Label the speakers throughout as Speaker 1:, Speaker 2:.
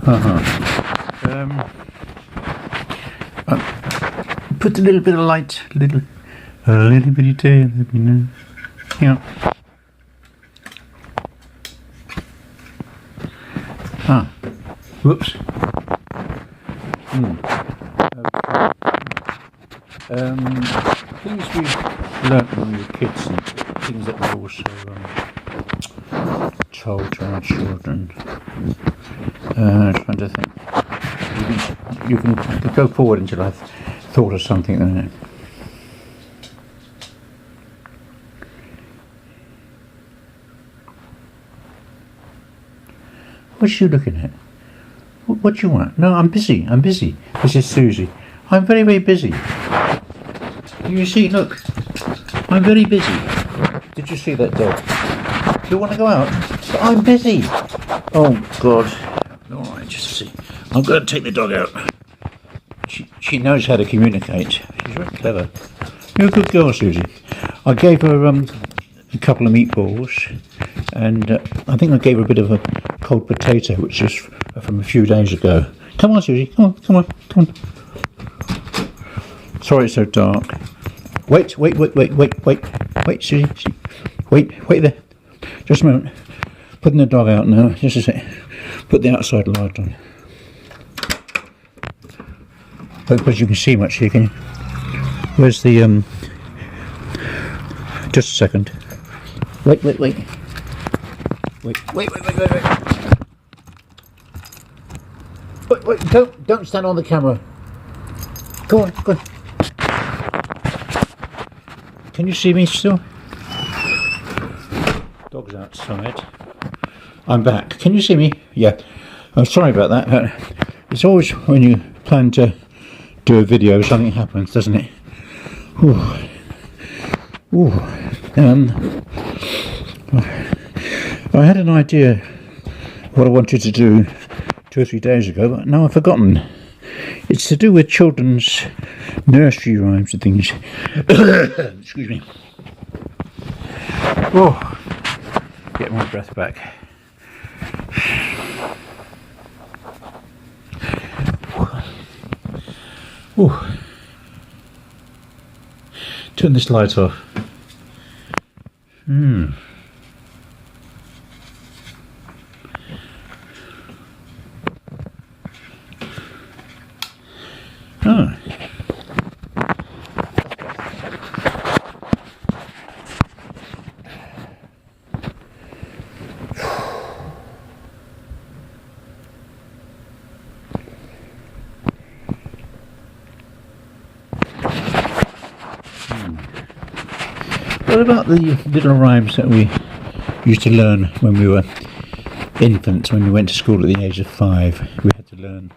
Speaker 1: Put a little bit of light, a little bitty tail, yeah. Whoops. Things we've learnt when we were kids and things that we also told to our children. Trying to think. You can go forward until I've thought of something. What's you looking at? What do you want? No, I'm busy. This is Susie. I'm very, very busy. You see, look. I'm very busy. Did you see that dog? Do you want to go out? But I'm busy. Oh, God. Alright, just see. I'm going to take the dog out. She knows how to communicate. She's very clever. You're a good girl, Susie. I gave her a couple of meatballs, and I think I gave her a bit of a cold potato, which is from a few days ago. Come on, Susie. Come on. Sorry it's so dark. Wait, Susie. Wait there. Just a moment. Putting the dog out now. Just a sec. Put the outside light on. Don't suppose you can see much here, can you? Where's the just a second. Wait. Wait, don't stand on the camera. Go on. Can you see me still? Dog's outside. I'm back. Can you see me? Yeah. I'm sorry about that. It's always when you plan to do a video, something happens, doesn't it? I had an idea what I wanted to do 2 or 3 days ago, but now I've forgotten. It's to do with children's nursery rhymes and things. Excuse me. Get my breath back. Turn this light off. What about the little rhymes that we used to learn when we were infants, when we went to school at the age of 5? We had to learn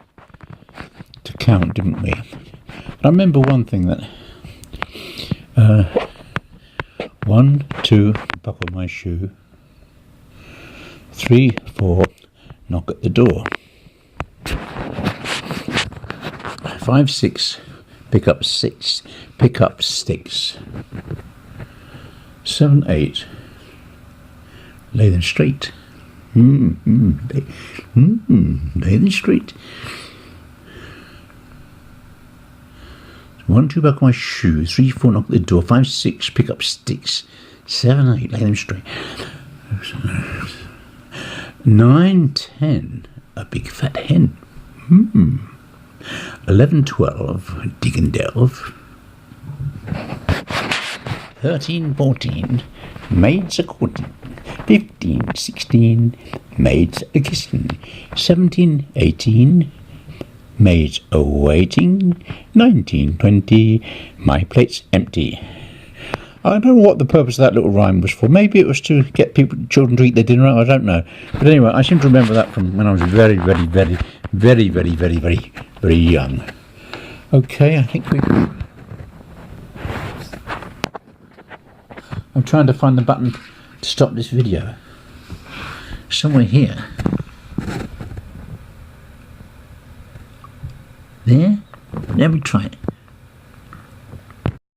Speaker 1: to count, didn't we? And I remember one thing that 1, 2, buckle my shoe. 3, 4, knock at the door. 5, 6, pick up sticks. 7, 8, lay them straight. Lay them straight. 1, 2, buckle my shoe. 3, 4, knock at the door. 5, 6, pick up sticks. 7, 8, lay them straight. 9, 10, a big fat hen. 11, 12, dig and delve. 13, 14, maids a courting. 15, 16, maids a kissing. 17, 18, maids a waiting. 19, 20, my plate's empty. I don't know what the purpose of that little rhyme was for. Maybe it was to get children to eat their dinner. I don't know. But anyway, I seem to remember that from when I was very, very, very, very, very, very, very, very young. Okay, I think I'm trying to find the button to stop this video. Somewhere here. There? Let me try it.